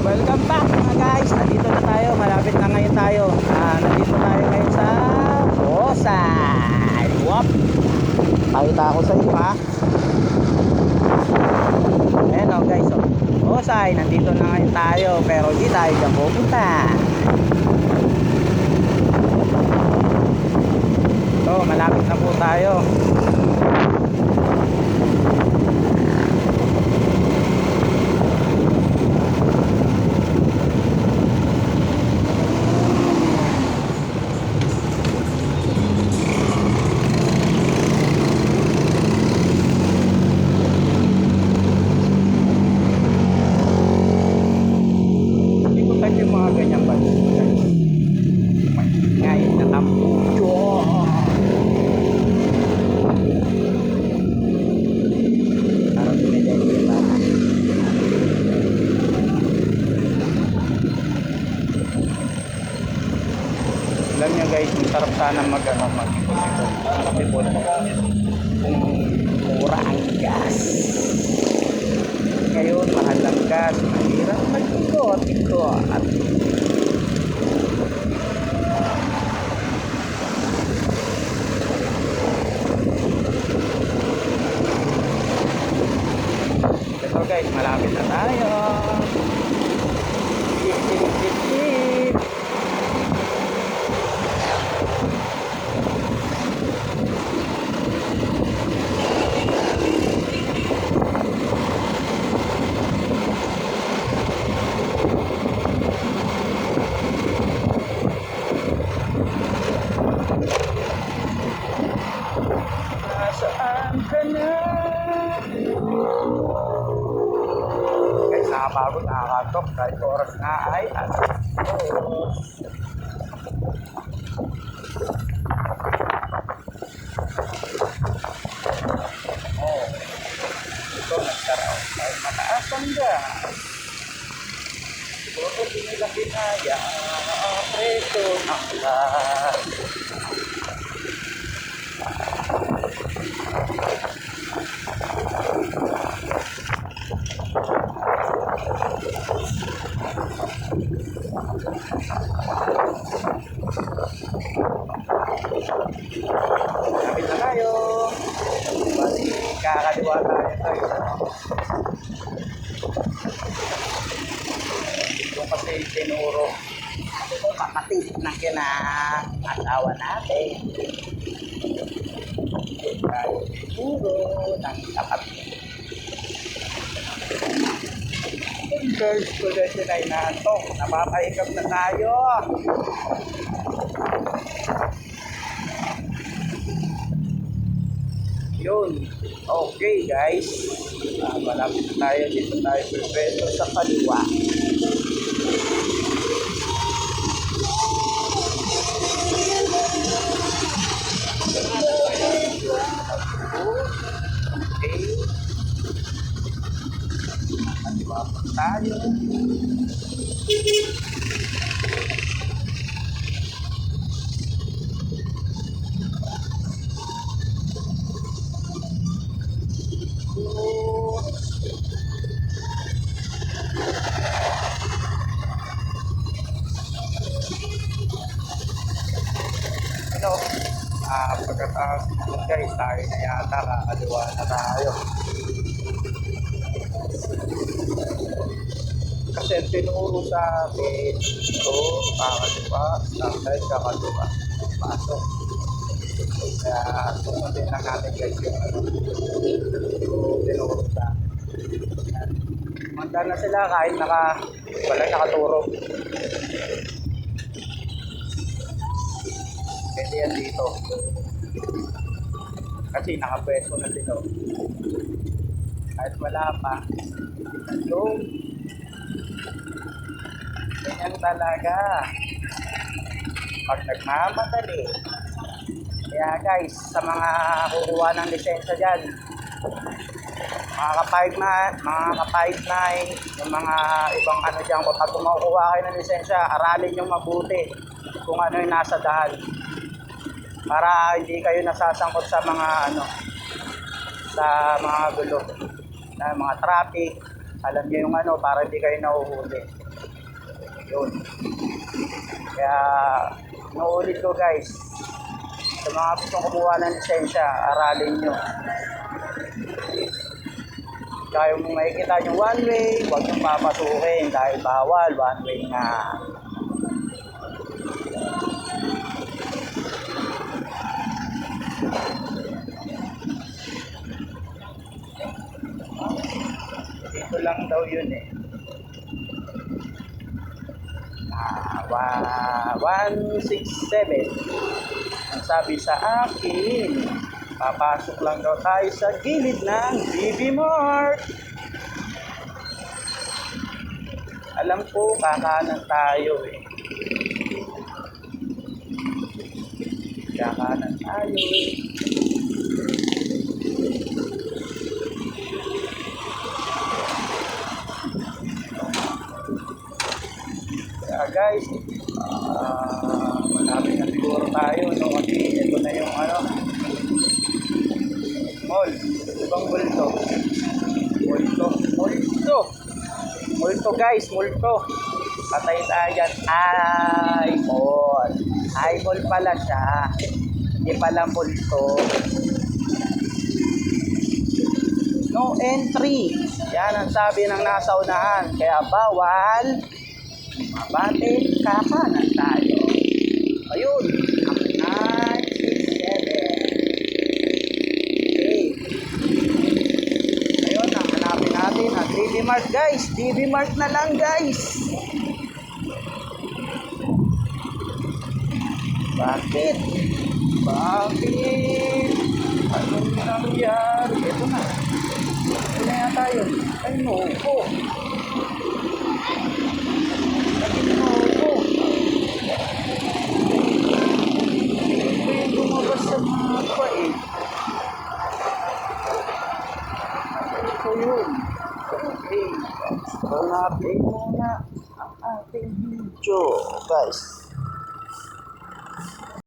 Welcome back mga guys. Nandito na tayo. Malapit na ngayon tayo. Nandito tayo ngayon sa Bosay. Wop. Pakita ako sa inyo ha. Ayan o guys. Bosay. Nandito na ngayon tayo. Pero hindi tayo dyan pupunta. So malapit na po tayo. Yung mga ganyan ba ngayon na tampuyo parang dumidente ba alam nyo guys, masarap sana mag-ipon kung mura ang gas. Ngayon mahal ang gas, mahirap mag-ikot at ito guys, malapit na tayo. Saan ka na? Guys, nakapagod, nakakatok kahit oras na ay ito nagkaroon ay mataas ang gas. Siguro di nila kinaya preso ng gas. Lapit na tayo. Bali, kakaliwa tayo. Yung kasi tinuro ito kapatid ng asawa natin. Tayo tinuro ng kapatid. Guys, kulitin ay natok. Napapahikap na tayo. Yun. Okay guys. Malapit na tayo. Dito tayo preso sa kaliwa. Okay. Kaliwa pa tayo. Pagkatapos guys, tayo na yata, kakaliwa na tayo. Kasi tinuro sa akin ito, kakaliwa, tapos kakaliwa, pasok. Kaya sumundin lang natin guys yung tinuro sa akin. Manda na sila kahit wala nakaturo. Pwede yan dito. Kasi nakapwesto na dito. Kahit wala pa. So, ganyan talaga. Pag nagmamadali. Kaya guys, sa mga kukuha ng lisensya dyan, mga ka-5-9, yung mga ibang ano dyan, kapag kumukuha kayo ng lisensya, aralin nyo mabuti kung ano yung nasa daan. Para hindi kayo nasasangkot sa mga sa mga gulo, na mga traffic. Alam niyo yung para hindi kayo nahuhuli. Yun. Kaya, nauulit ko guys, sa mga gustong kumuha ng lisensya, aralin nyo. Kaya kung makikita nyo one way, huwag nyo papasukin dahil bawal, one way nga. Dito lang daw yun eh. 167. Ang sabi sa akin, papasok lang daw tayo sa gilid ng BB Mart. Alam ko, kakanan tayo eh. Kakanan tayo eh. Kaya guys, malapit na siguro tayo, no? Kasi ito na yung ano, mall. Ibang multo. Multo guys, multo. Patay tayo dyan. Ay mall pala siya. Hindi pala multo. No entry. Yan ang sabi ng nasa unahan. Kaya bawal mabate, kakanan tayo. Ayun. 967. Ayun, ang hanapin natin ang DB Mart guys. DB Mart na lang guys. Bakit? Anong nangyari? Ito na. Ito na yata yun. Ay, nuko. Ito yung lumabas sa mapa eh. Ito yun. Okay. Hanapin muna ang ating video guys.